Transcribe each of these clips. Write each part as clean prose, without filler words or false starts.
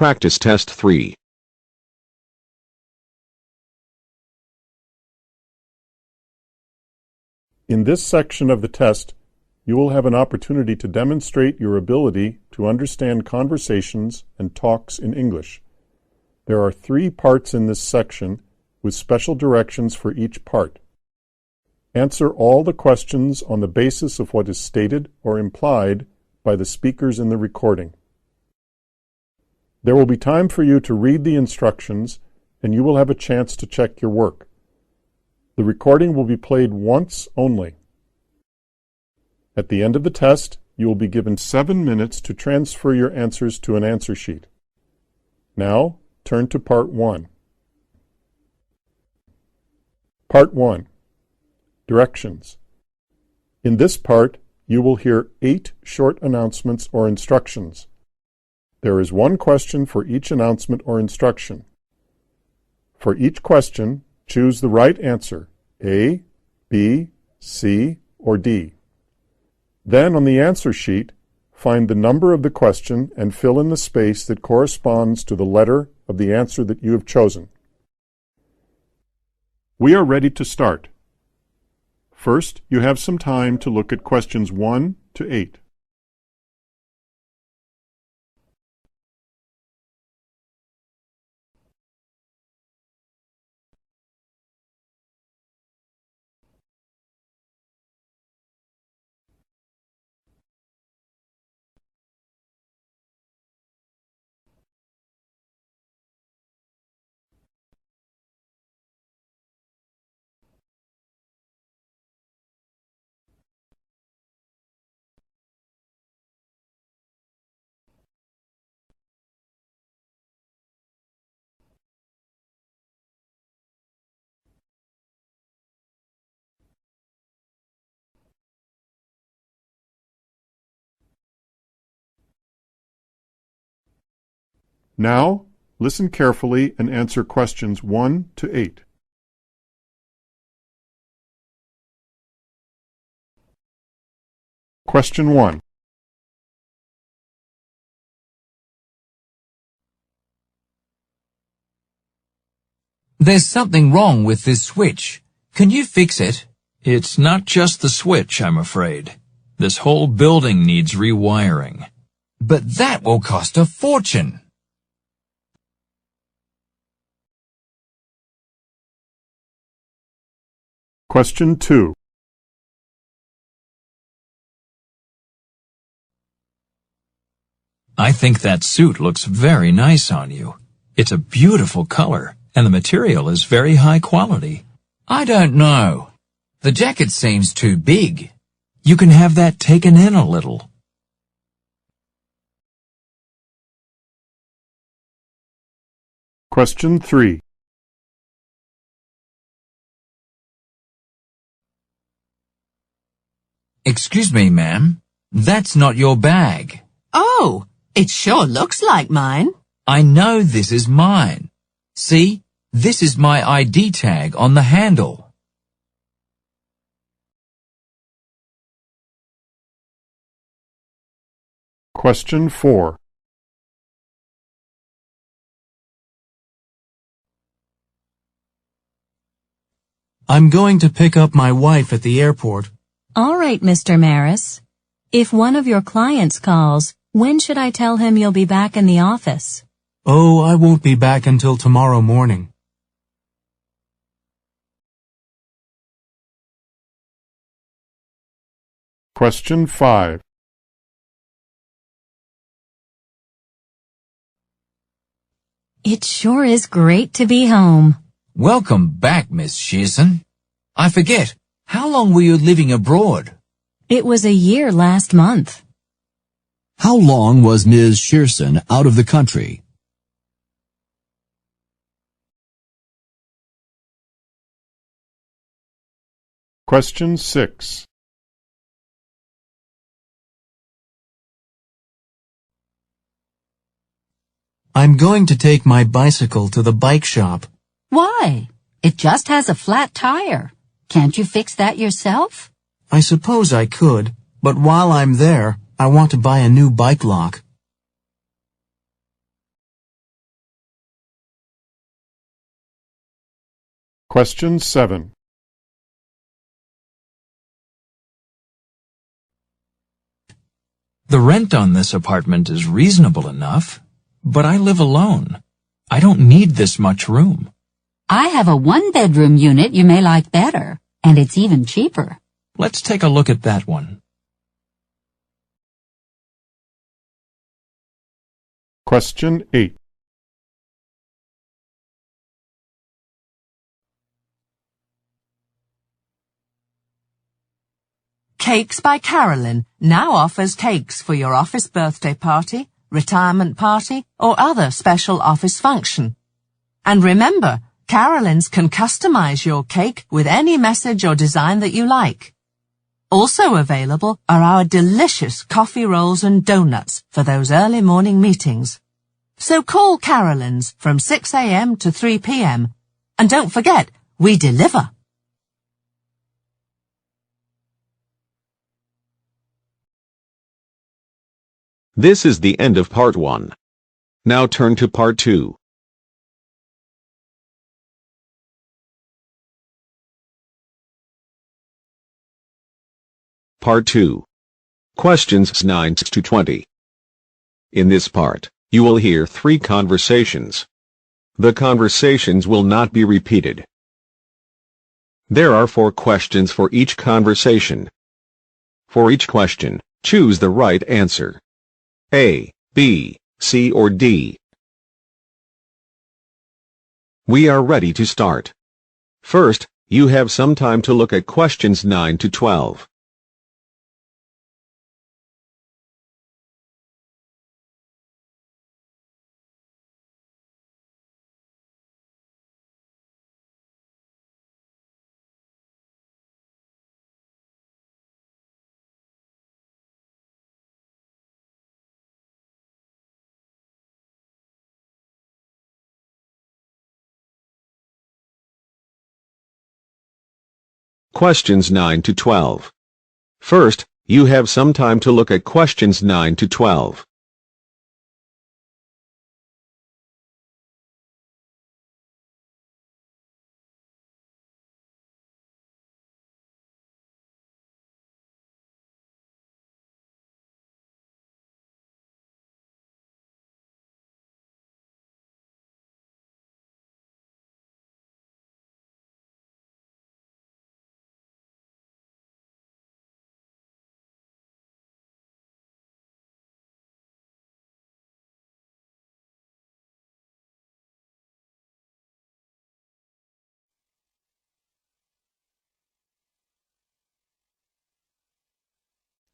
Practice Test 3. In this section of the test, you will have an opportunity to demonstrate your ability to understand conversations and talks in English. There are 3 parts in this section with special directions for each part. Answer all the questions on the basis of what is stated or implied by the speakers in the recording. There will be time for you to read the instructions, and you will have a chance to check your work. The recording will be played once only. At the end of the test, you will be given 7 minutes to transfer your answers to an answer sheet. Now, turn to Part 1. Part 1. Directions. In this part, you will hear 8 short announcements or instructions. There is 1 question for each announcement or instruction. For each question, choose the right answer, A, B, C, or D. Then on the answer sheet, find the number of the question and fill in the space that corresponds to the letter of the answer that you have chosen. We are ready to start. First, you have some time to look at questions 1 to 8. Now, listen carefully and answer questions 1 to 8. Question 1. There's something wrong with this switch. Can you fix it? It's not just the switch, I'm afraid. This whole building needs rewiring. But that will cost a fortune. Question 2. I think that suit looks very nice on you. It's a beautiful color, and the material is very high quality. I don't know. The jacket seems too big. You can have that taken in a little. Question 3. Excuse me, ma'am. That's not your bag. Oh, it sure looks like mine. I know this is mine. See, this is my ID tag on the handle. Question 4. I'm going to pick up my wife at the airport. All right, Mr. Maris. If one of your clients calls, when should I tell him you'll be back in the office? Oh, I won't be back until tomorrow morning. Question 5. It sure is great to be home. Welcome back, Miss Shearson. I forget, how long were you living abroad? It was a year last month. How long was Ms. Shearson out of the country? Question 6. I'm going to take my bicycle to the bike shop. Why? It just has a flat tire. Can't you fix that yourself? I suppose I could, but while I'm there, I want to buy a new bike lock. Question 7. The rent on this apartment is reasonable enough, but I live alone. I don't need this much room. I have a one-bedroom unit you may like better, and it's even cheaper. Let's take a look at that one. Question 8. Cakes by Carolyn now offers cakes for your office birthday party, retirement party, or other special office function. And remember, Carolyn's can customize your cake with any message or design that you like. Also available are our delicious coffee rolls and donuts for those early morning meetings. So call Carolyn's from 6 a.m. to 3 p.m. And don't forget, we deliver. This is the end of part 1. Now turn to part 2. Part 2. Questions 9 to 20. In this part, you will hear 3 conversations. The conversations will not be repeated. There are 4 questions for each conversation. For each question, choose the right answer. A, B, C, or D. We are ready to start. First, you have some time to look at questions 9 to 12. Questions 9 to 12. First, you have some time to look at questions 9 to 12.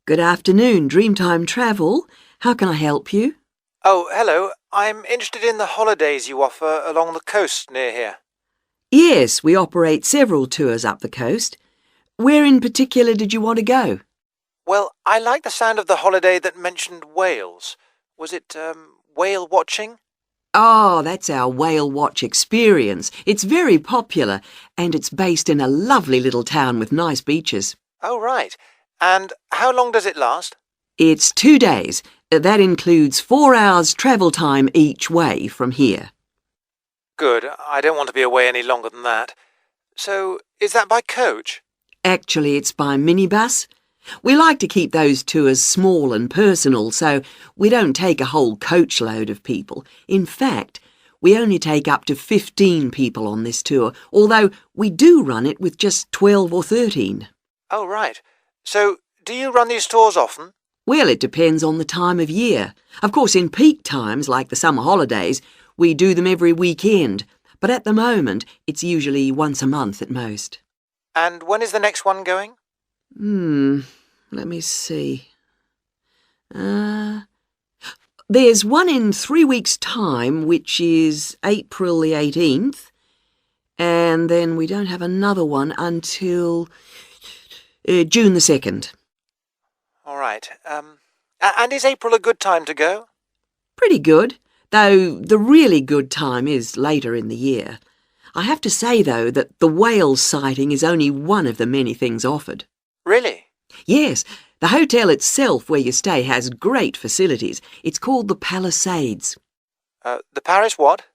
Good afternoon, Dreamtime Travel. How can I help you? Oh, hello. I'm interested in the holidays you offer along the coast near here. Yes, we operate several tours up the coast. Where in particular did you want to go? Well, I like the sound of the holiday that mentioned whales. Was it, whale watching? Oh, that's our Whale Watch experience. It's very popular, and it's based in a lovely little town with nice beaches. Oh, right. And how long does it last? It's 2 days. That includes 4 hours travel time each way from here. Good. I don't want to be away any longer than that. So, is that by coach? Actually, it's by minibus. We like to keep those tours small and personal, so we don't take a whole coachload of people. In fact, we only take up to 15 people on this tour, although we do run it with just 12 or 13. Oh, right. So, do you run these tours often? Well, it depends on the time of year. Of course, in peak times, like the summer holidays, we do them every weekend. But at the moment, it's usually once a month at most. And when is the next one going? Let me see. There's one in 3 weeks' time, which is April the 18th. And then we don't have another one until June the 2nd. All right. And is April a good time to go? Pretty good, though the really good time is later in the year. I have to say, though, that the whale sighting is only one of the many things offered. Really? Yes, the hotel itself where you stay has great facilities. It's called the Palisades. The Paris what?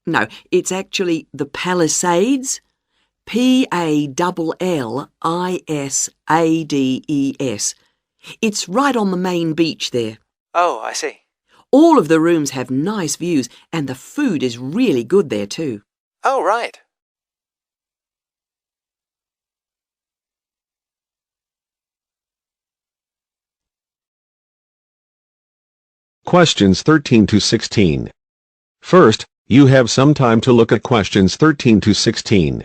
No, it's actually the Palisades. Palllisadess. It's right on the main beach there. Oh, I see. All of the rooms have nice views, and the food is really good there too. Oh, right. Questions 13 to 16. First, you have some time to look at questions 13 to 16.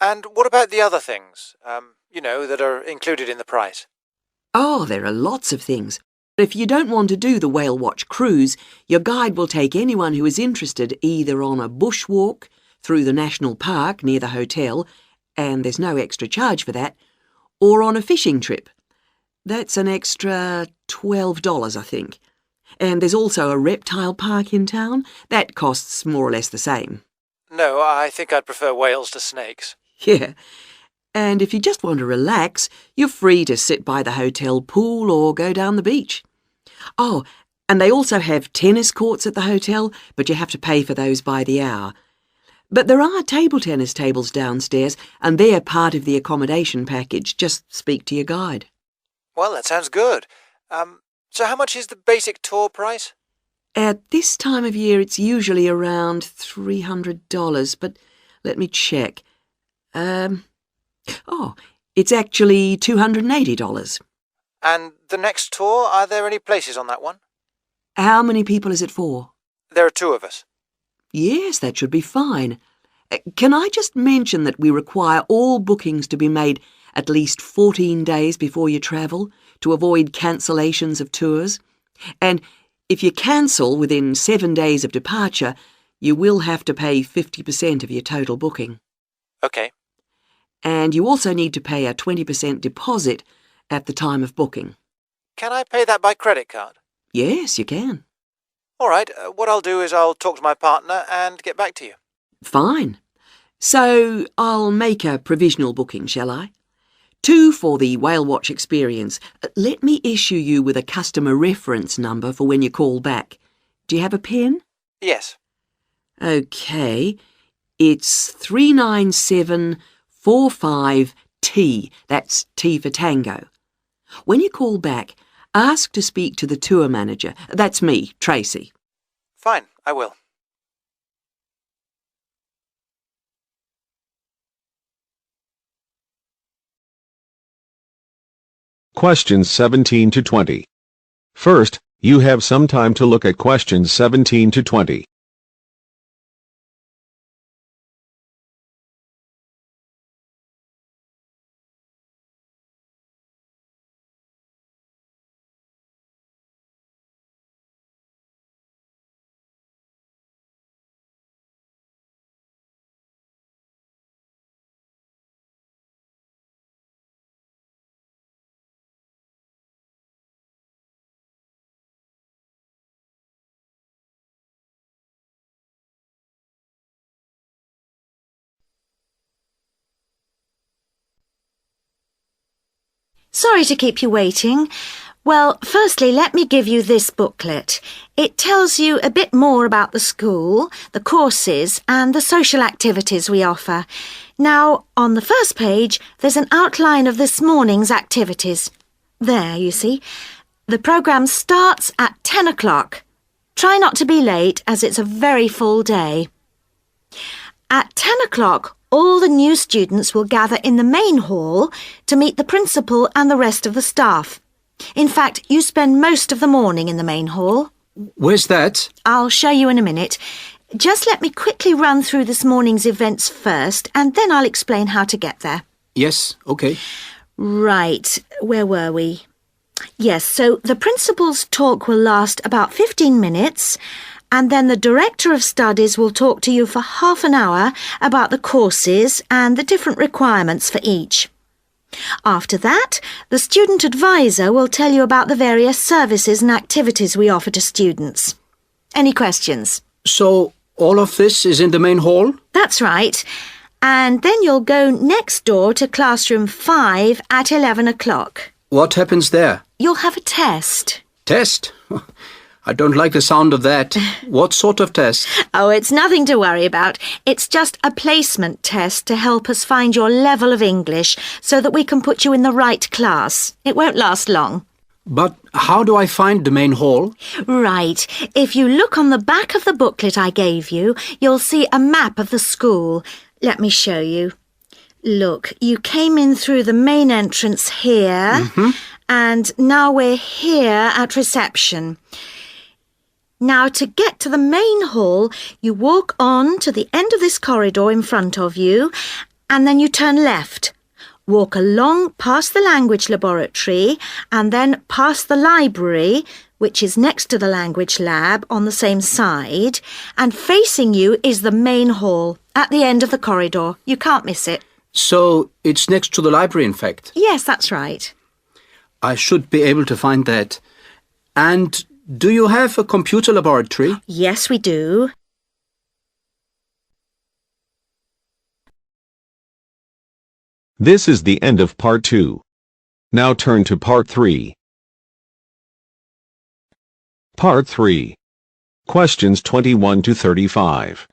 And what about the other things, that are included in the price? Oh, there are lots of things. If you don't want to do the whale watch cruise, your guide will take anyone who is interested either on a bushwalk through the national park near the hotel, and there's no extra charge for that, or on a fishing trip. That's an extra $12, I think. And there's also a reptile park in town. That costs more or less the same. No, I think I'd prefer whales to snakes. Yeah. And if you just want to relax, you're free to sit by the hotel pool or go down the beach. Oh, and they also have tennis courts at the hotel, but you have to pay for those by the hour. But there are table tennis tables downstairs, and they're part of the accommodation package. Just speak to your guide. Well, that sounds good. So how much is the basic tour price? At this time of year, it's usually around $300, but let me check. It's actually $280. And the next tour, are there any places on that one? How many people is it for? There are 2 of us. Yes, that should be fine. Can I just mention that we require all bookings to be made at least 14 days before you travel to avoid cancellations of tours? And if you cancel within 7 days of departure, you will have to pay 50% of your total booking. OK. And you also need to pay a 20% deposit at the time of booking. Can I pay that by credit card? Yes, you can. All right, what I'll do is I'll talk to my partner and get back to you. Fine. So I'll make a provisional booking, shall I? 2 for the whale watch experience. Let me issue you with a customer reference number for when you call back. Do you have a pen? Yes. OK. It's 39745T. That's T for Tango. When you call back, ask to speak to the tour manager. That's me, Tracy. Fine, I will. Questions 17 to 20. First, you have some time to look at questions 17 to 20. Sorry to keep you waiting. Well, firstly, let me give you this booklet. It tells you a bit more about the school, the courses, and the social activities we offer. Now, on the first page, there's an outline of this morning's activities. There, you see. The programme starts at 10 o'clock. Try not to be late, as it's a very full day. At 10 o'clock, all the new students will gather in the main hall to meet the principal and the rest of the staff. In fact, you spend most of the morning in the main hall. Where's that? I'll show you in a minute. Just let me quickly run through this morning's events first, and then I'll explain how to get there. Yes, OK. Right, where were we? Yes, so the principal's talk will last about 15 minutes, and then the director of studies will talk to you for half an hour about the courses and the different requirements for each. After that, the student advisor will tell you about the various services and activities we offer to students. Any questions? So, all of this is in the main hall? That's right. And then you'll go next door to classroom 5 at 11 o'clock. What happens there? You'll have a test. Test? I don't like the sound of that. What sort of test? Oh, it's nothing to worry about. It's just a placement test to help us find your level of English so that we can put you in the right class. It won't last long. But how do I find the main hall? Right. If you look on the back of the booklet I gave you, you'll see a map of the school. Let me show you. Look, you came in through the main entrance here, and now we're here at reception. Now, to get to the main hall, you walk on to the end of this corridor in front of you, and then you turn left. Walk along past the language laboratory, and then past the library, which is next to the language lab on the same side, and facing you is the main hall at the end of the corridor. You can't miss it. So, it's next to the library, in fact? Yes, that's right. I should be able to find that. And do you have a computer laboratory? Yes, we do. This is the end of Part 2. Now turn to Part 3. Part 3. Questions 21 to 35.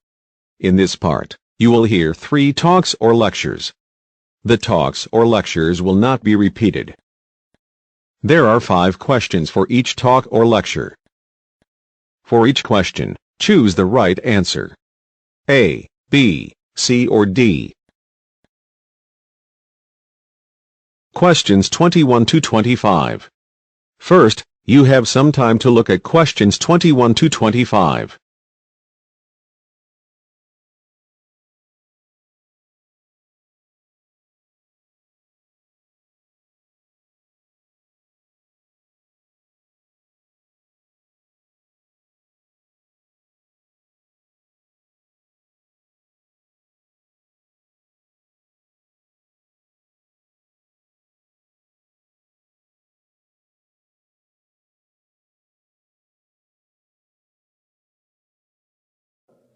In this part, you will hear 3 talks or lectures. The talks or lectures will not be repeated. There are 5 questions for each talk or lecture. For each question, choose the right answer. A, B, C, or D. Questions 21 to 25. First, you have some time to look at questions 21 to 25.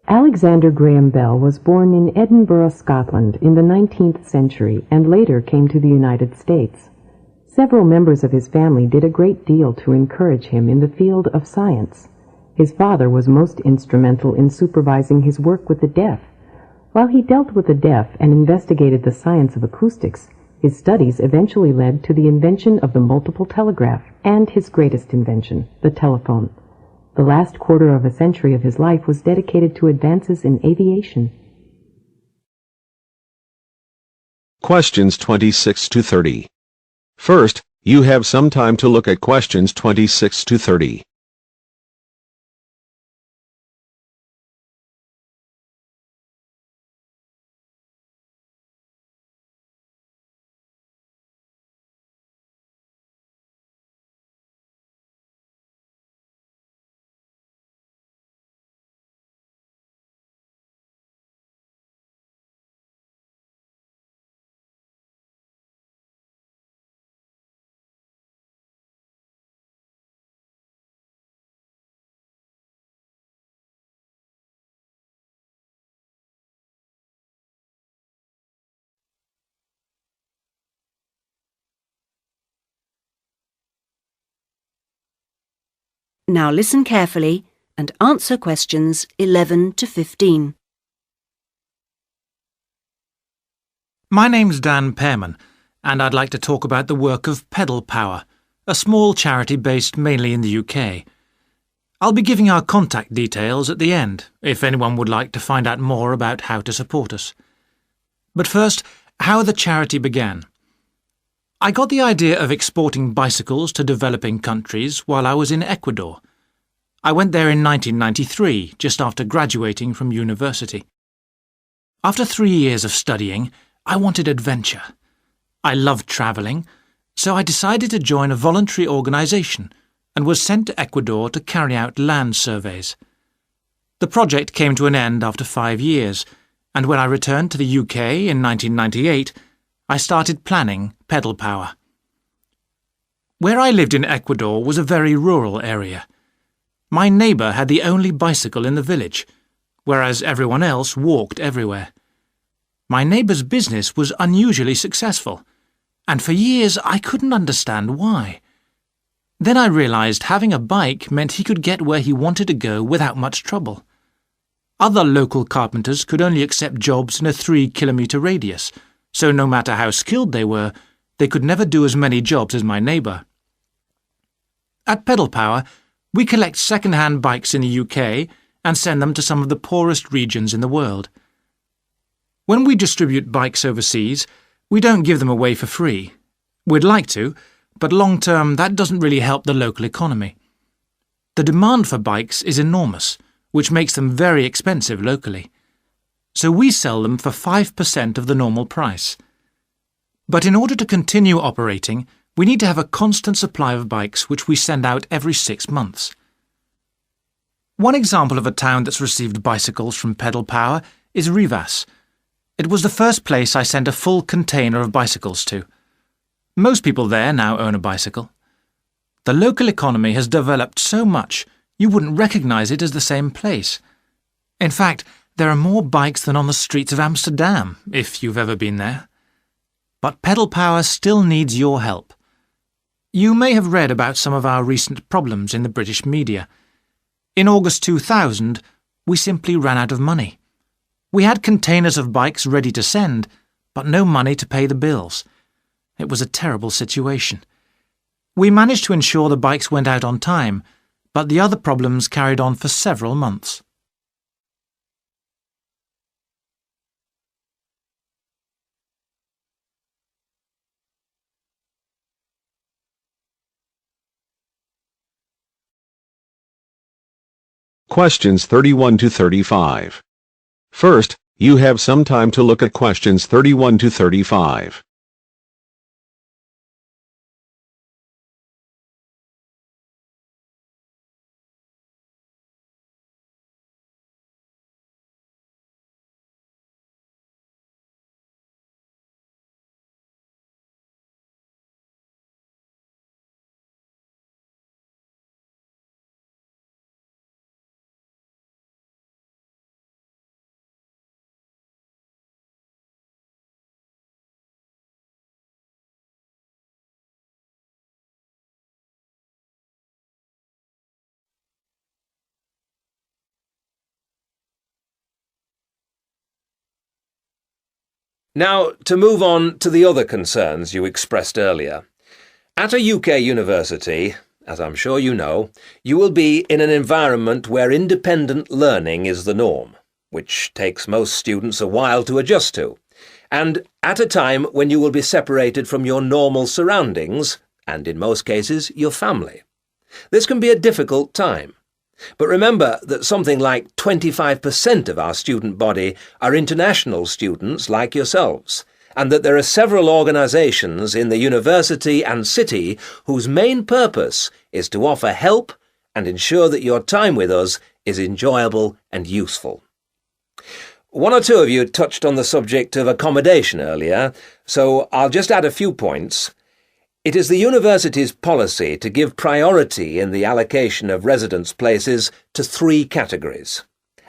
Alexander Graham Bell was born in Edinburgh, Scotland in the 19th century and later came to the United States. Several members of his family did a great deal to encourage him in the field of science. His father was most instrumental in supervising his work with the deaf. While he dealt with the deaf and investigated the science of acoustics, his studies eventually led to the invention of the multiple telegraph and his greatest invention, the telephone. The last quarter of a century of his life was dedicated to advances in aviation. Questions 26 to 30. First, you have some time to look at questions 26 to 30. Now listen carefully and answer questions 11 to 15. My name's Dan Pearman, and I'd like to talk about the work of Pedal Power, a small charity based mainly in the UK. I'll be giving our contact details at the end, if anyone would like to find out more about how to support us. But first, how the charity began. I got the idea of exporting bicycles to developing countries while I was in Ecuador. I went there in 1993, just after graduating from university. After 3 years of studying, I wanted adventure. I loved travelling, So I decided to join a voluntary organisation and was sent to Ecuador to carry out land surveys. The project came to an end after 5 years, and when I returned to the UK in 1998, I started planning Pedal Power. Where I lived in Ecuador was a very rural area. My neighbour had the only bicycle in the village, whereas everyone else walked everywhere. My neighbour's business was unusually successful, and for years I couldn't understand why. Then I realised having a bike meant he could get where he wanted to go without much trouble. Other local carpenters could only accept jobs in a 3-kilometre radius, so no matter how skilled they were, they could never do as many jobs as my neighbour. At Pedal Power, we collect second-hand bikes in the UK and send them to some of the poorest regions in the world. When we distribute bikes overseas, we don't give them away for free. We'd like to, but long-term that doesn't really help the local economy. The demand for bikes is enormous, which makes them very expensive locally. So we sell them for 5% of the normal price. But in order to continue operating, we need to have a constant supply of bikes which we send out every 6 months. One example of a town that's received bicycles from Pedal Power is Rivas. It was the first place I sent a full container of bicycles to. Most people there now own a bicycle. The local economy has developed so much you wouldn't recognise it as the same place. In fact, there are more bikes than on the streets of Amsterdam, if you've ever been there. But Pedal Power still needs your help. You may have read about some of our recent problems in the British media. In August 2000, we simply ran out of money. We had containers of bikes ready to send, but no money to pay the bills. It was a terrible situation. We managed to ensure the bikes went out on time, but the other problems carried on for several months. Questions 31 to 35. First, you have some time to look at questions 31 to 35. Now, to move on to the other concerns you expressed earlier. At a UK university, as I'm sure you know, you will be in an environment where independent learning is the norm, which takes most students a while to adjust to, and at a time when you will be separated from your normal surroundings, and in most cases, your family. This can be a difficult time. But remember that something like 25% of our student body are international students like yourselves, and that there are several organisations in the university and city whose main purpose is to offer help and ensure that your time with us is enjoyable and useful. One or two of you touched on the subject of accommodation earlier, so I'll just add a few points. It is the university's policy to give priority in the allocation of residence places to 3 categories,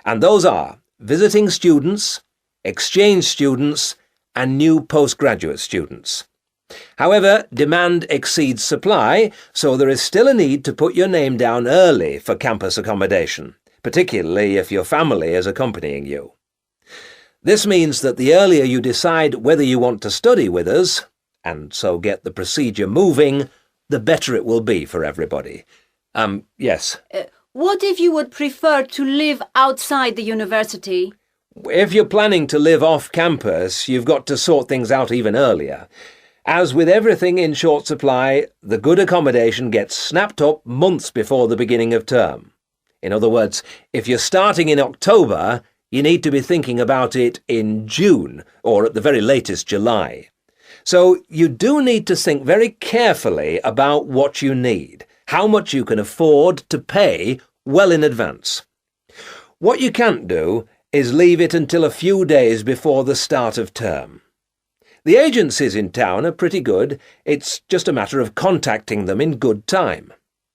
and those are visiting students, exchange students, and new postgraduate students. However, demand exceeds supply, so there is still a need to put your name down early for campus accommodation, particularly if your family is accompanying you. This means that the earlier you decide whether you want to study with us, and so get the procedure moving, the better it will be for everybody. Yes? What if you would prefer to live outside the university? If you're planning to live off campus, you've got to sort things out even earlier. As with everything in short supply, the good accommodation gets snapped up months before the beginning of term. In other words, if you're starting in October, you need to be thinking about it in June, or at the very latest July. So you do need to think very carefully about what you need, how much you can afford to pay well in advance. What you can't do is leave it until a few days before the start of term. The agencies in town are pretty good. It's just a matter of contacting them in good time.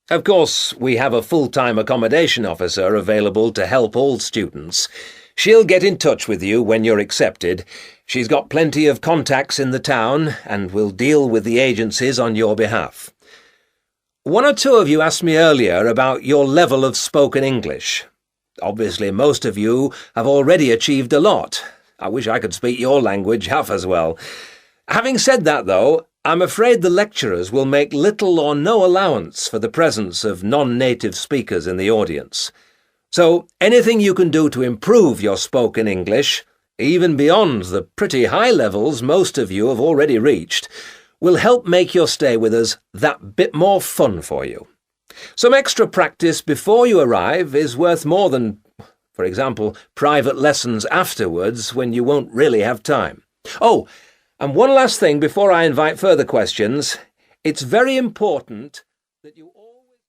Of course, we have a full-time accommodation officer available to help all students. She'll get in touch with you when you're accepted. She's got plenty of contacts in the town and will deal with the agencies on your behalf. One or two of you asked me earlier about your level of spoken English. Obviously, most of you have already achieved a lot. I wish I could speak your language half as well. Having said that, though, I'm afraid the lecturers will make little or no allowance for the presence of non-native speakers in the audience. So anything you can do to improve your spoken English, even beyond the pretty high levels most of you have already reached, will help make your stay with us that bit more fun for you. Some extra practice before you arrive is worth more than, for example, private lessons afterwards when you won't really have time. Oh, and one last thing before I invite further questions. It's very important that you always...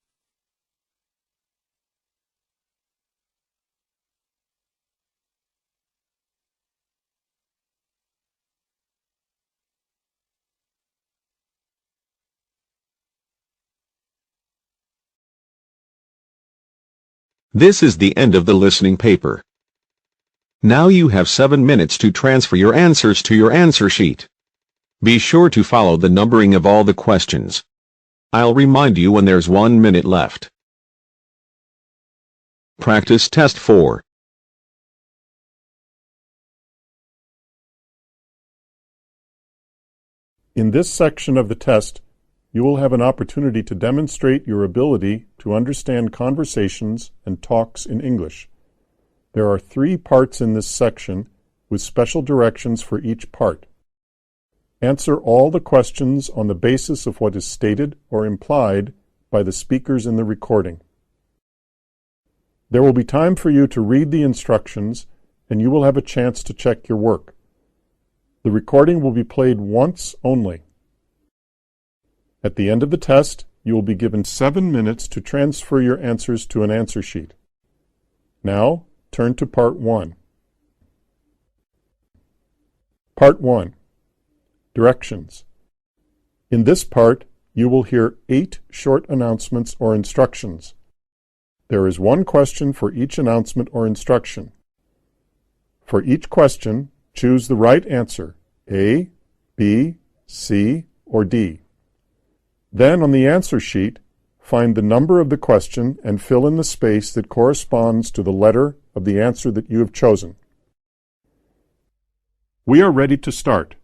This is the end of the listening paper. Now you have 7 minutes to transfer your answers to your answer sheet. Be sure to follow the numbering of all the questions. I'll remind you when there's 1 minute left. Practice Test 4. In this section of the test, you will have an opportunity to demonstrate your ability to understand conversations and talks in English. There are 3 parts in this section with special directions for each part. Answer all the questions on the basis of what is stated or implied by the speakers in the recording. There will be time for you to read the instructions, and you will have a chance to check your work. The recording will be played once only. At the end of the test, you will be given 7 minutes to transfer your answers to an answer sheet. Now, turn to Part 1. Part 1. Directions. In this part, you will hear 8 short announcements or instructions. There is 1 question for each announcement or instruction. For each question, choose the right answer, A, B, C, or D. Then on the answer sheet, find the number of the question and fill in the space that corresponds to the letter of the answer that you have chosen. We are ready to start.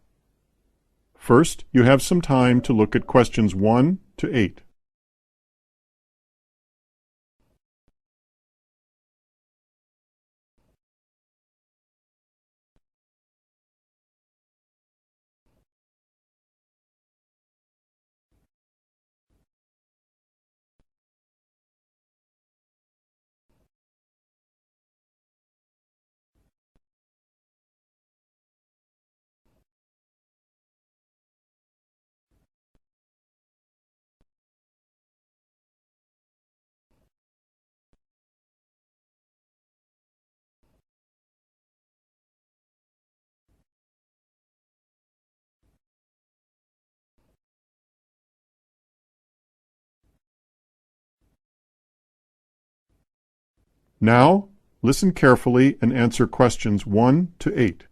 First, you have some time to look at questions 1 to 8. Now, listen carefully and answer questions 1 to 8.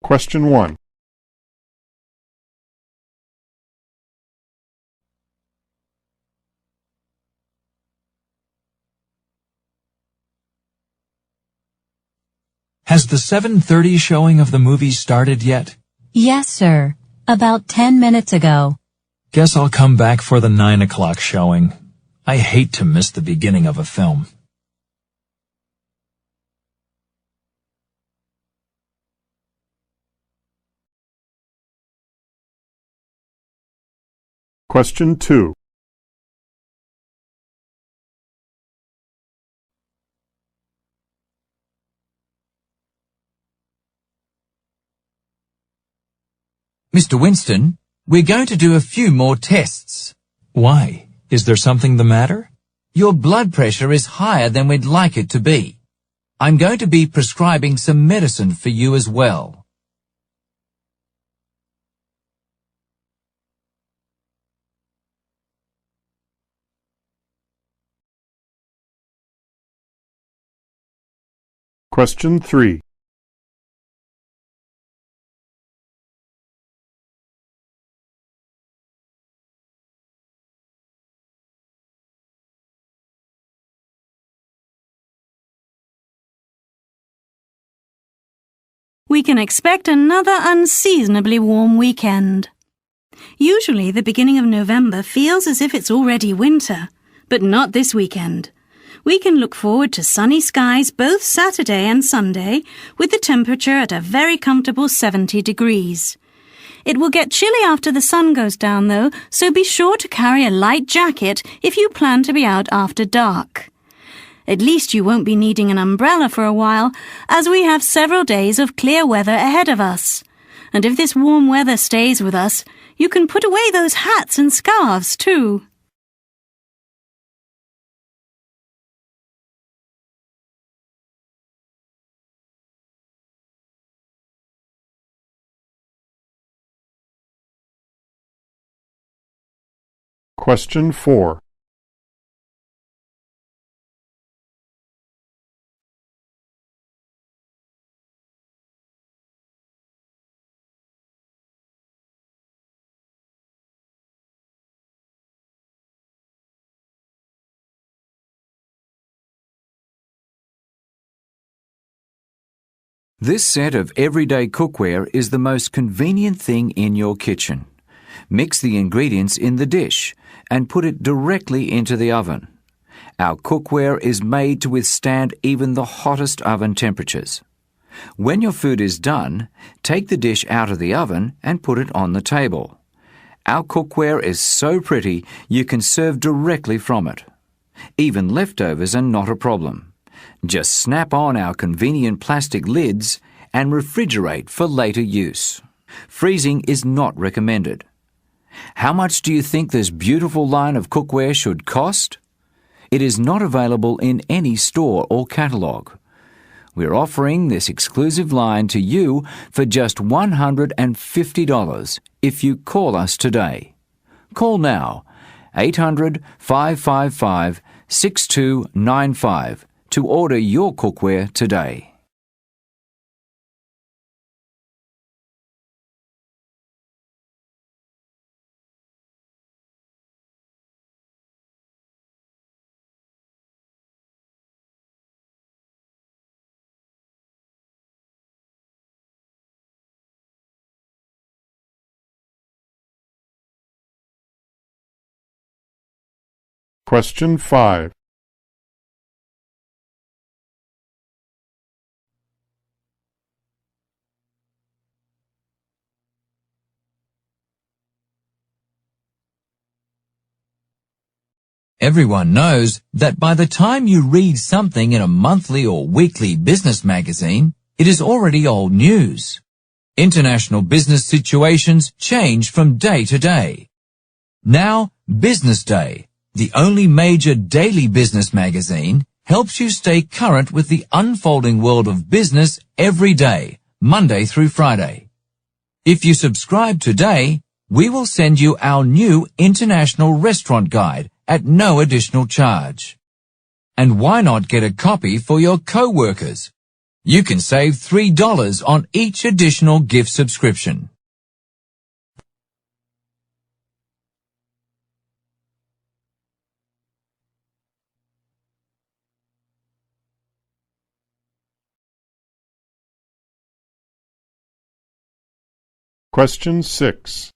Question 1. Has the 7:30 showing of the movie started yet? Yes, sir. About 10 minutes ago. Guess I'll come back for the 9 o'clock showing. I hate to miss the beginning of a film. Question 2. Mr. Winston, we're going to do a few more tests. Why? Is there something the matter? Your blood pressure is higher than we'd like it to be. I'm going to be prescribing some medicine for you as well. Question 3. We can expect another unseasonably warm weekend. Usually the beginning of November feels as if it's already winter, but not this weekend. We can look forward to sunny skies both Saturday and Sunday, with the temperature at a very comfortable 70 degrees. It will get chilly after the sun goes down, though, so be sure to carry a light jacket if you plan to be out after dark. At least you won't be needing an umbrella for a while, as we have several days of clear weather ahead of us. And if this warm weather stays with us, you can put away those hats and scarves too. Question 4. This set of everyday cookware is the most convenient thing in your kitchen. Mix the ingredients in the dish and put it directly into the oven. Our cookware is made to withstand even the hottest oven temperatures. When your food is done, take the dish out of the oven and put it on the table. Our cookware is so pretty you can serve directly from it. Even leftovers are not a problem. Just snap on our convenient plastic lids and refrigerate for later use. Freezing is not recommended. How much do you think this beautiful line of cookware should cost? It is not available in any store or catalogue. We're offering this exclusive line to you for just $150 if you call us today. Call now, 800-555-6295 to order your cookware today. Question 5. Everyone knows that by the time you read something in a monthly or weekly business magazine, it is already old news. International business situations change from day to day. Now, Business Day, the only major daily business magazine, helps you stay current with the unfolding world of business every day, Monday through Friday. If you subscribe today, we will send you our new International Restaurant Guide at no additional charge. And why not get a copy for your co-workers? You can save $3 on each additional gift subscription. Question 6.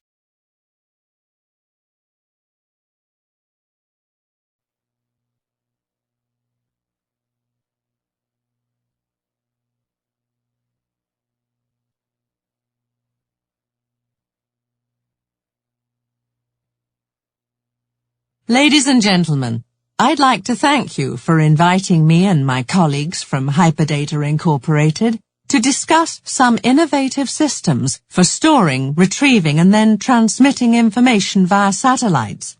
Ladies and gentlemen, I'd like to thank you for inviting me and my colleagues from Hyperdata Incorporated to discuss some innovative systems for storing, retrieving and then transmitting information via satellites,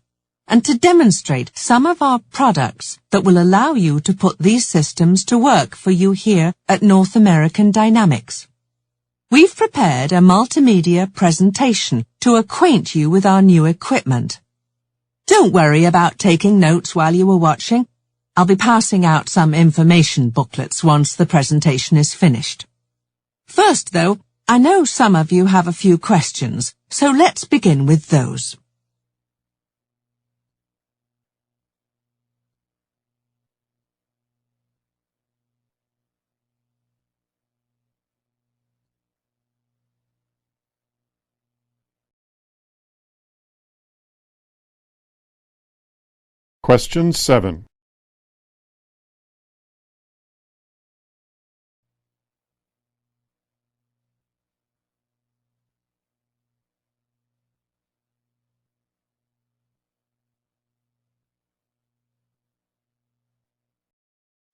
and to demonstrate some of our products that will allow you to put these systems to work for you here at North American Dynamics. We've prepared a multimedia presentation to acquaint you with our new equipment. Don't worry about taking notes while you were watching. I'll be passing out some information booklets once the presentation is finished. First, though, I know some of you have a few questions, so let's begin with those. Question 7.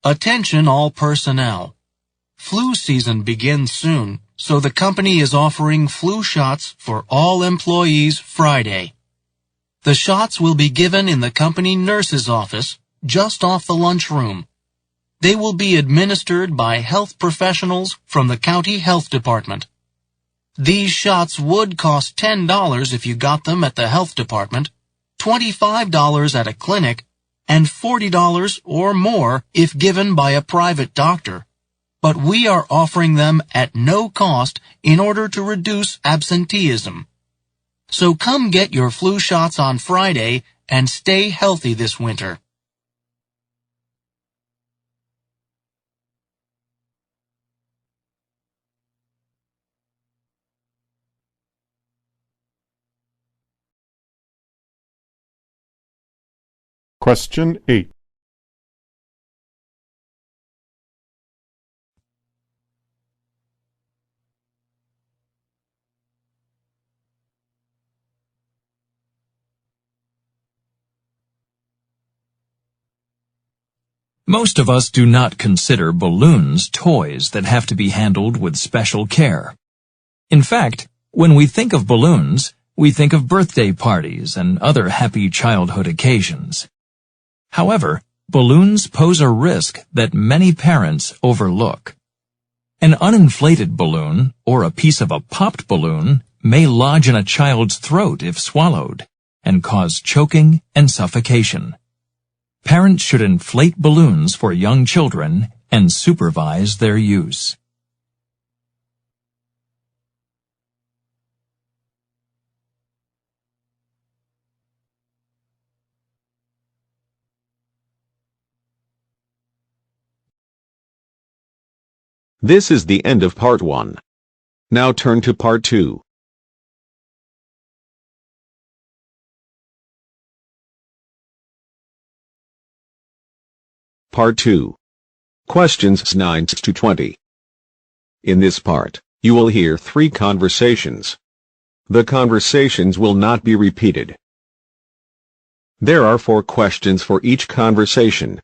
Attention all personnel. Flu season begins soon, so the company is offering flu shots for all employees Friday. The shots will be given in the company nurse's office, just off the lunchroom. They will be administered by health professionals from the county health department. These shots would cost $10 if you got them at the health department, $25 at a clinic, and $40 or more if given by a private doctor. But we are offering them at no cost in order to reduce absenteeism. So come get your flu shots on Friday and stay healthy this winter. Question 8. Most of us do not consider balloons toys that have to be handled with special care. In fact, when we think of balloons, we think of birthday parties and other happy childhood occasions. However, balloons pose a risk that many parents overlook. An uninflated balloon or a piece of a popped balloon may lodge in a child's throat if swallowed and cause choking and suffocation. Parents should inflate balloons for young children and supervise their use. This is the end of part 1. Now turn to part 2. Part 2. Questions 9 to 20. In this part, you will hear 3 conversations. The conversations will not be repeated. There are 4 questions for each conversation.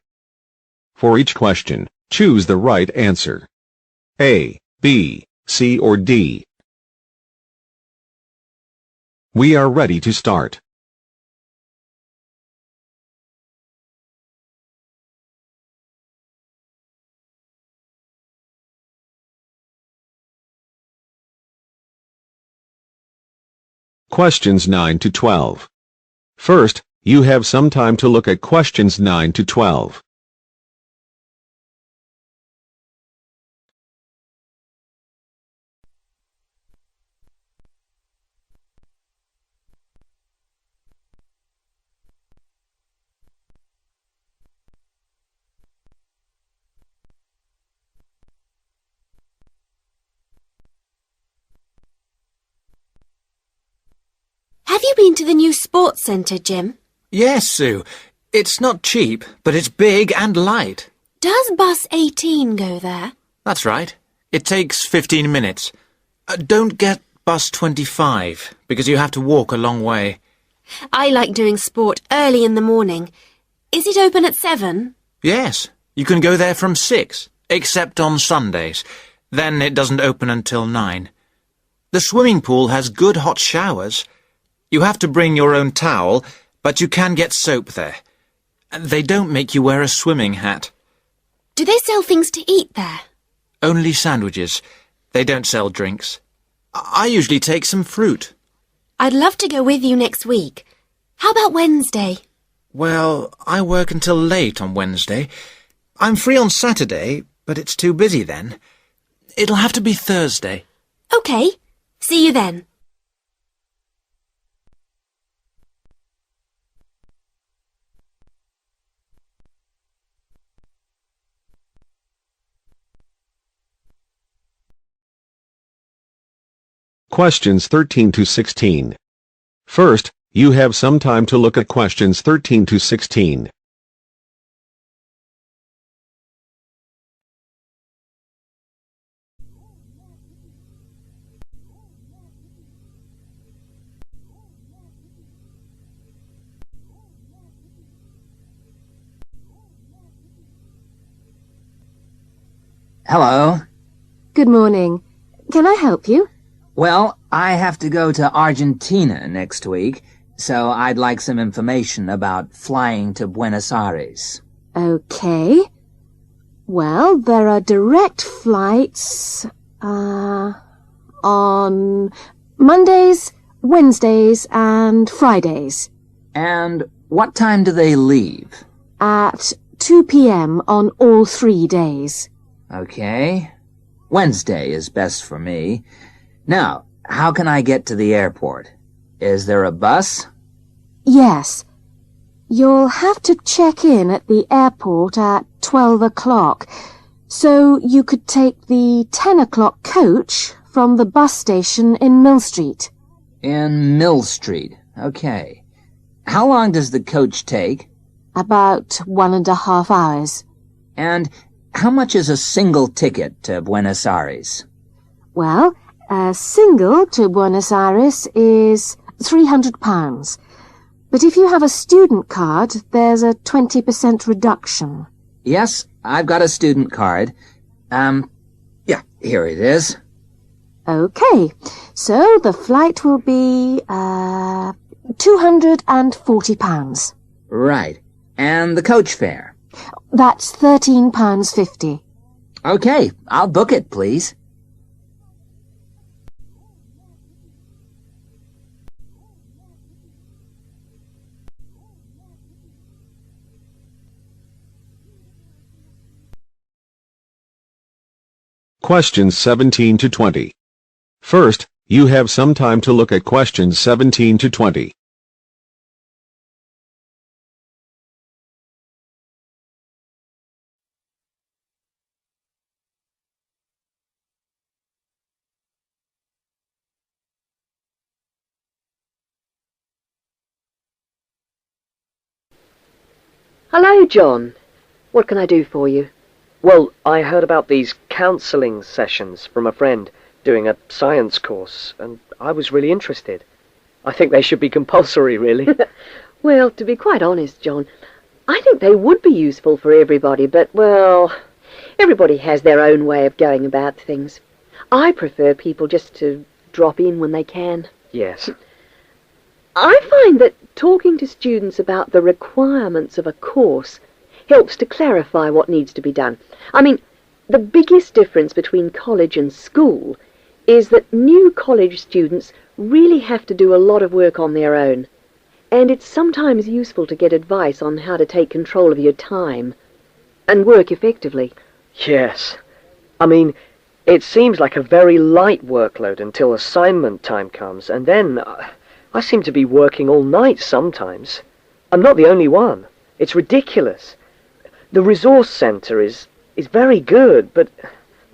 For each question, choose the right answer. A, B, C or D. We are ready to start. Questions 9 to 12. First, you have some time to look at questions 9 to 12. Have you been to the new sports centre, Jim? Yes, Sue. It's not cheap, but it's big and light. Does bus 18 go there? That's right. It takes 15 minutes. Don't get bus 25, because you have to walk a long way. I like doing sport early in the morning. Is it open at 7? Yes, you can go there from 6, except on Sundays. Then it doesn't open until 9. The swimming pool has good hot showers. You have to bring your own towel, but you can get soap there. They don't make you wear a swimming hat. Do they sell things to eat there? Only sandwiches. They don't sell drinks. I usually take some fruit. I'd love to go with you next week. How about Wednesday? Well, I work until late on Wednesday. I'm free on Saturday, but it's too busy then. It'll have to be Thursday. OK. See you then. Questions 13 to 16. First, you have some time to look at questions 13 to 16. Hello. Good morning. Can I help you? Well, I have to go to Argentina next week, so I'd like some information about flying to Buenos Aires. Okay. Well, there are direct flights, on Mondays, Wednesdays, and Fridays. And what time do they leave? At 2 p.m. on all 3 days. Okay. Wednesday is best for me. Now, how can I get to the airport? Is there a bus? Yes. You'll have to check in at the airport at 12 o'clock, so you could take the 10 o'clock coach from the bus station in Mill Street. In Mill Street. Okay. How long does the coach take? About 1.5 hours. And how much is a single ticket to Buenos Aires? Well, a single to Buenos Aires is £300. But if you have a student card, there's a 20% reduction. Yes, I've got a student card. Yeah, here it is. Okay, so the flight will be, £240. Right. And the coach fare? That's £13.50. Okay, I'll book it, please. Questions 17 to 20. First, you have some time to look at questions 17 to 20. Hello, John. What can I do for you? Well, I heard about these counselling sessions from a friend doing a science course, and I was really interested. I think they should be compulsory, really. Well, to be quite honest, John, I think they would be useful for everybody, but, well, everybody has their own way of going about things. I prefer people just to drop in when they can. Yes. I find that talking to students about the requirements of a course helps to clarify what needs to be done. I mean, the biggest difference between college and school is that new college students really have to do a lot of work on their own, and it's sometimes useful to get advice on how to take control of your time and work effectively. Yes. I mean, it seems like a very light workload until assignment time comes, and then I seem to be working all night sometimes. I'm not the only one. It's ridiculous. The resource centre is very good, but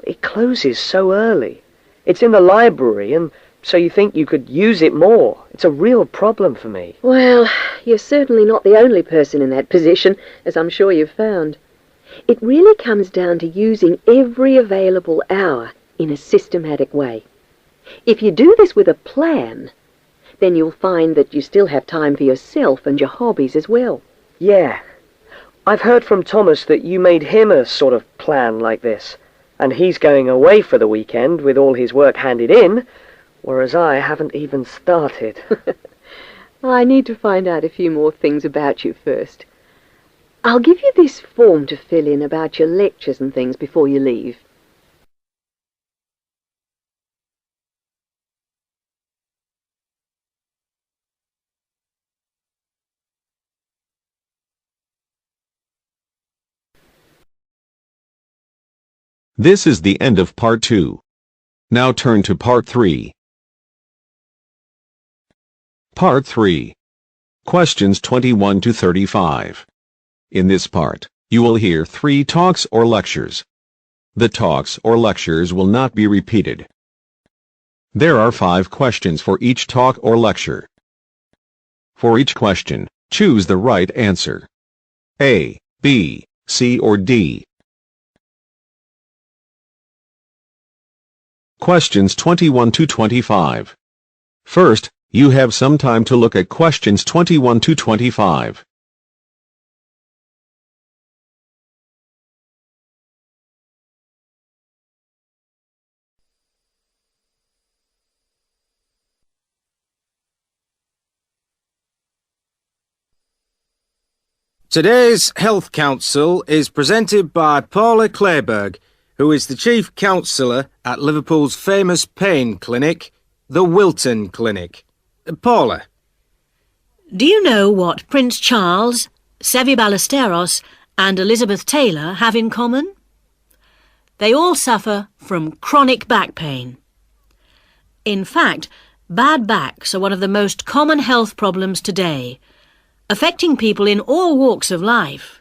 it closes so early. It's in the library, and so you think you could use it more. It's a real problem for me. Well, you're certainly not the only person in that position, as I'm sure you've found. It really comes down to using every available hour in a systematic way. If you do this with a plan, then you'll find that you still have time for yourself and your hobbies as well. Yeah. I've heard from Thomas that you made him a sort of plan like this. And he's going away for the weekend with all his work handed in, whereas I haven't even started. I need to find out a few more things about you first. I'll give you this form to fill in about your lectures and things before you leave. This is the end of Part 2. Now turn to Part 3. Part 3. Questions 21 to 35. In this part, you will hear 3 talks or lectures. The talks or lectures will not be repeated. There are 5 questions for each talk or lecture. For each question, choose the right answer. A, B, C, or D. Questions 21 to 25. First, you have some time to look at questions 21 to 25. Today's Health Council is presented by Paula Clayburgh, who is the Chief Counsellor at Liverpool's famous pain clinic, the Wilton Clinic. Paula. Do you know what Prince Charles, Sevi Ballesteros and Elizabeth Taylor have in common? They all suffer from chronic back pain. In fact, bad backs are one of the most common health problems today, affecting people in all walks of life.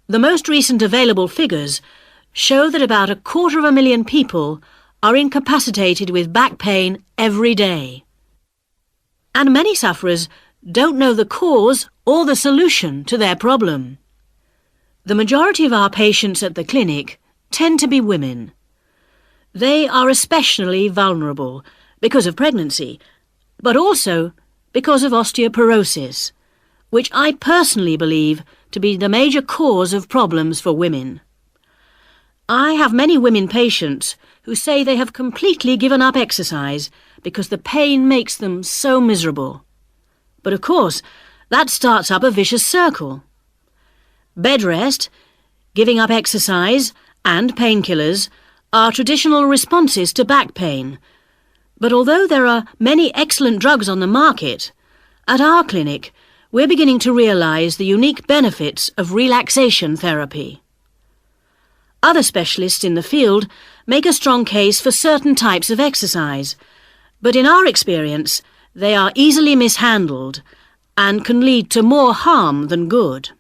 The most recent available figures show that about 250,000 people are incapacitated with back pain every day. And many sufferers don't know the cause or the solution to their problem. The majority of our patients at the clinic tend to be women. They are especially vulnerable because of pregnancy, but also because of osteoporosis, which I personally believe to be the major cause of problems for women. I have many women patients who say they have completely given up exercise because the pain makes them so miserable. But of course, that starts up a vicious circle. Bed rest, giving up exercise, and painkillers are traditional responses to back pain. But although there are many excellent drugs on the market, at our clinic we're beginning to realise the unique benefits of relaxation therapy. Other specialists in the field make a strong case for certain types of exercise, but in our experience, they are easily mishandled and can lead to more harm than good.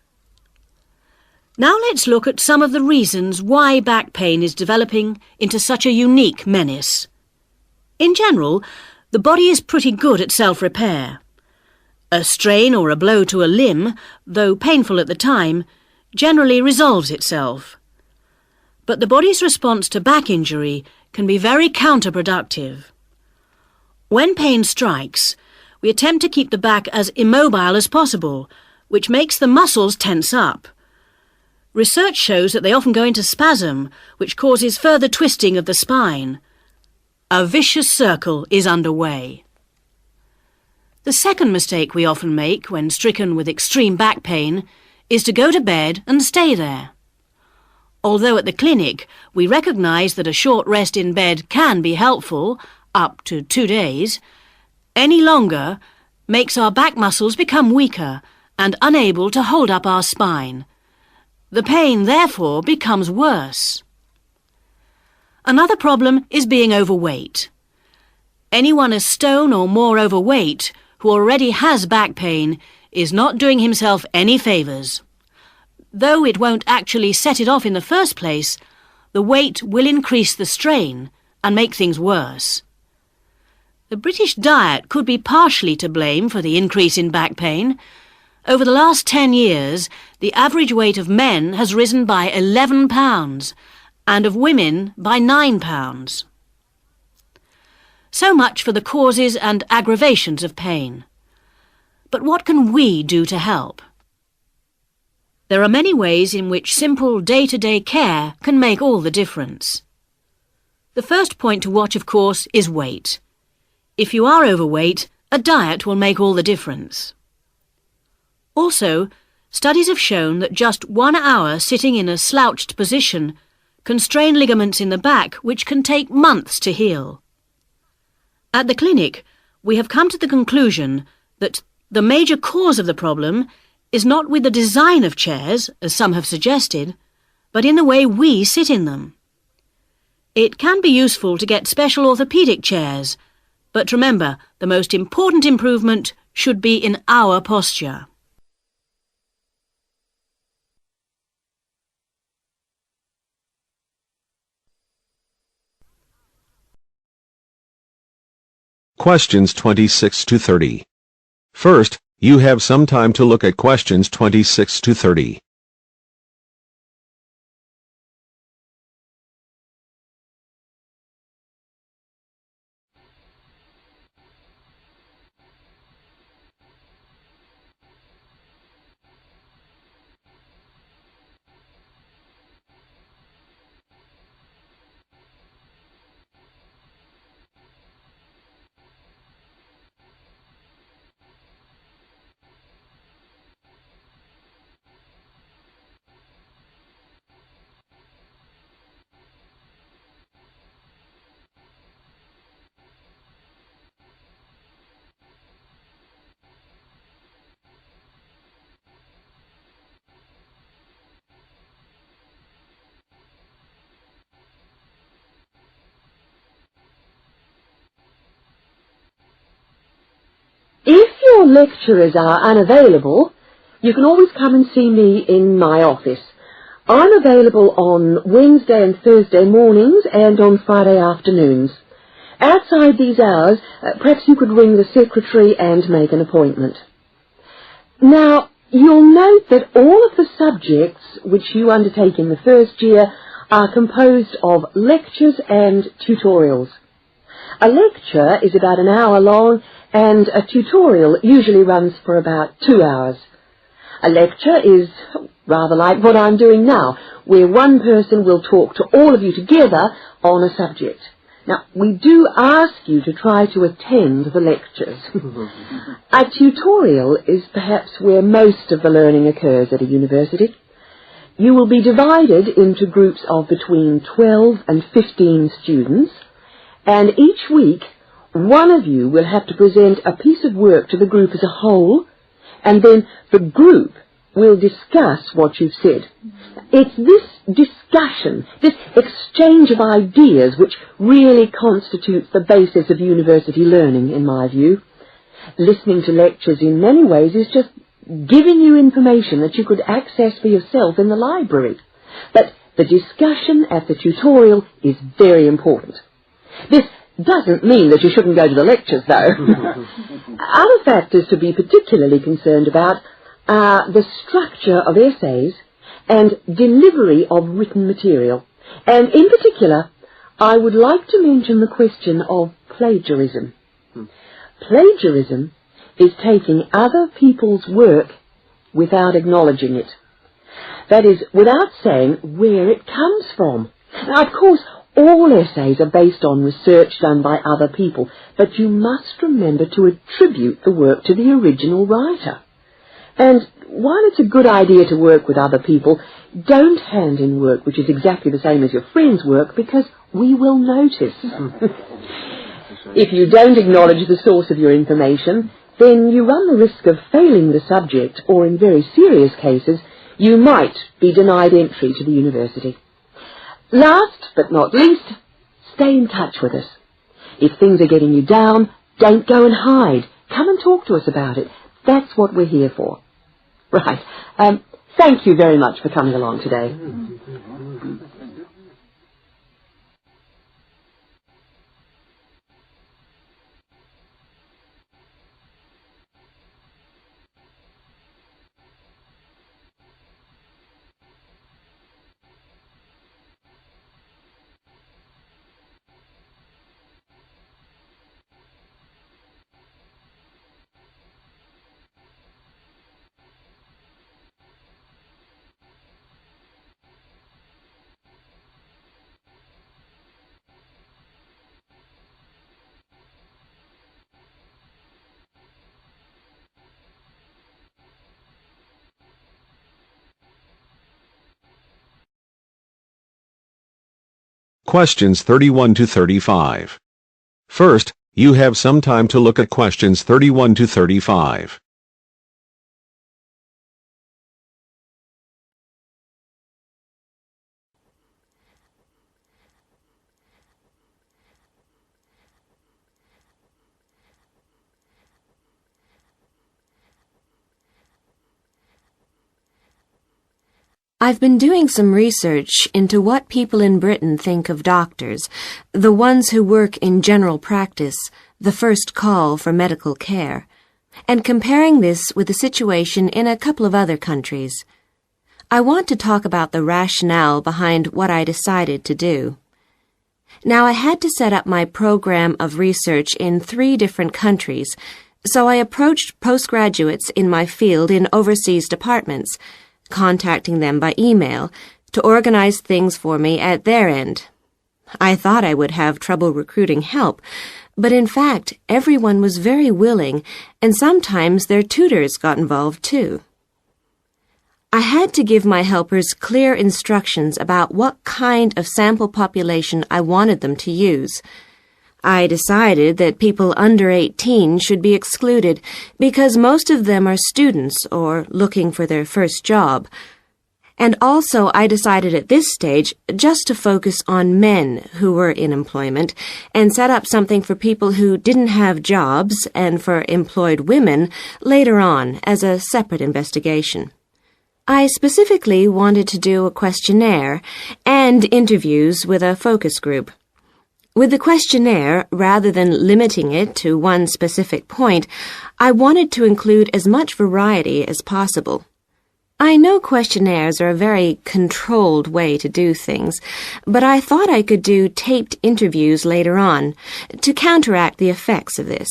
Now let's look at some of the reasons why back pain is developing into such a unique menace. In general, the body is pretty good at self-repair. A strain or a blow to a limb, though painful at the time, generally resolves itself. But the body's response to back injury can be very counterproductive. When pain strikes, we attempt to keep the back as immobile as possible, which makes the muscles tense up. Research shows that they often go into spasm, which causes further twisting of the spine. A vicious circle is underway. The second mistake we often make when stricken with extreme back pain is to go to bed and stay there. Although at the clinic we recognise that a short rest in bed can be helpful, up to 2 days, any longer makes our back muscles become weaker and unable to hold up our spine. The pain, therefore, becomes worse. Another problem is being overweight. Anyone a stone or more overweight who already has back pain is not doing himself any favours. Though it won't actually set it off in the first place, the weight will increase the strain and make things worse. The British diet could be partially to blame for the increase in back pain. Over the last 10 years, the average weight of men has risen by 11 pounds and of women by 9 pounds. So much for the causes and aggravations of pain. But what can we do to help? There are many ways in which simple day-to-day care can make all the difference. The first point to watch, of course, is weight. If you are overweight, a diet will make all the difference. Also, studies have shown that just 1 hour sitting in a slouched position can strain ligaments in the back which can take months to heal. At the clinic, we have come to the conclusion that the major cause of the problem is not with the design of chairs, as some have suggested, but in the way we sit in them. It can be useful to get special orthopaedic chairs, but remember, the most important improvement should be in our posture. Questions 26 to 30. First, you have some time to look at questions 26 to 30. If your lecturers are unavailable, you can always come and see me in my office. I'm available on Wednesday and Thursday mornings and on Friday afternoons. Outside these hours, perhaps you could ring the secretary and make an appointment. Now, you'll note that all of the subjects which you undertake in the first year are composed of lectures and tutorials. A lecture is about an hour long, and a tutorial usually runs for about 2 hours. A lecture is rather like what I'm doing now, where one person will talk to all of you together on a subject. Now, we do ask you to try to attend the lectures. A tutorial is perhaps where most of the learning occurs at a university. You will be divided into groups of between 12 and 15 students, and each week one of you will have to present a piece of work to the group as a whole, and then the group will discuss what you've said. It's this discussion, this exchange of ideas, which really constitutes the basis of university learning, in my view. Listening to lectures in many ways is just giving you information that you could access for yourself in the library. But the discussion at the tutorial is very important. This doesn't mean that you shouldn't go to the lectures, though. Other factors to be particularly concerned about are the structure of essays and delivery of written material. And in particular, I would like to mention the question of plagiarism. Plagiarism is taking other people's work without acknowledging it. That is, without saying where it comes from. Now, of course, all essays are based on research done by other people, but you must remember to attribute the work to the original writer. And while it's a good idea to work with other people, don't hand in work which is exactly the same as your friend's work, because we will notice. If you don't acknowledge the source of your information, then you run the risk of failing the subject, or in very serious cases, you might be denied entry to the university. Last but not least, stay in touch with us. If things are getting you down, don't go and hide. Come and talk to us about it. That's what we're here for. Right. Thank you very much for coming along today. questions 31 to 35. First, you have some time to look at questions 31 to 35. I've been doing some research into what people in Britain think of doctors, the ones who work in general practice, the first call for medical care, and comparing this with the situation in a couple of other countries. I want to talk about the rationale behind what I decided to do. Now, I had to set up my program of research in 3 different countries, so I approached postgraduates in my field in overseas departments, contacting them by email to organize things for me at their end. I thought I would have trouble recruiting help, but in fact, everyone was very willing, and sometimes their tutors got involved too. I had to give my helpers clear instructions about what kind of sample population I wanted them to use. I decided that people under 18 should be excluded because most of them are students or looking for their first job. And also I decided at this stage just to focus on men who were in employment and set up something for people who didn't have jobs and for employed women later on as a separate investigation. I specifically wanted to do a questionnaire and interviews with a focus group. With the questionnaire, rather than limiting it to one specific point, I wanted to include as much variety as possible. I know questionnaires are a very controlled way to do things, but I thought I could do taped interviews later on to counteract the effects of this.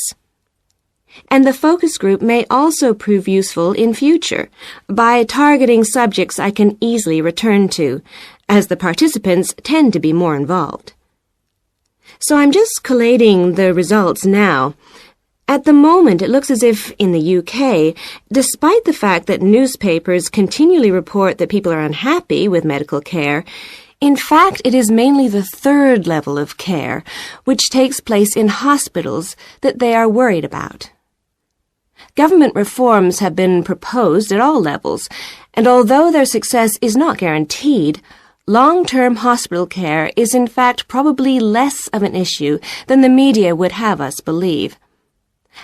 And the focus group may also prove useful in future by targeting subjects I can easily return to, as the participants tend to be more involved. So I'm just collating the results now. At the moment, it looks as if, in the UK, despite the fact that newspapers continually report that people are unhappy with medical care, in fact, it is mainly the 3rd level of care, which takes place in hospitals, that they are worried about. Government reforms have been proposed at all levels, and although their success is not guaranteed, long-term hospital care is in fact probably less of an issue than the media would have us believe.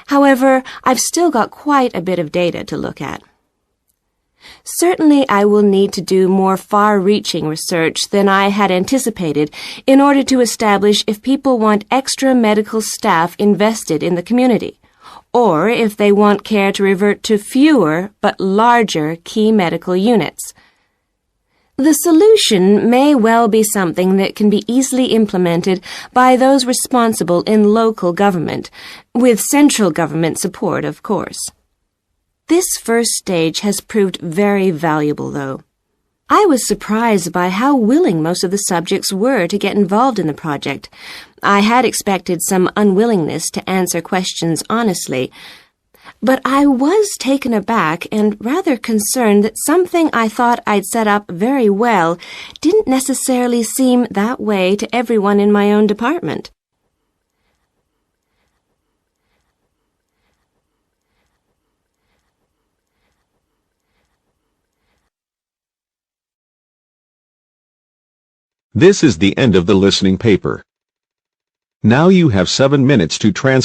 However, I've still got quite a bit of data to look at. Certainly I will need to do more far-reaching research than I had anticipated in order to establish if people want extra medical staff invested in the community, or if they want care to revert to fewer but larger key medical units. The solution may well be something that can be easily implemented by those responsible in local government, with central government support, of course. This first stage has proved very valuable, though. I was surprised by how willing most of the subjects were to get involved in the project. I had expected some unwillingness to answer questions honestly, but I was taken aback and rather concerned that something I thought I'd set up very well didn't necessarily seem that way to everyone in my own department. This is the end of the listening paper. Now you have 7 minutes to transcribe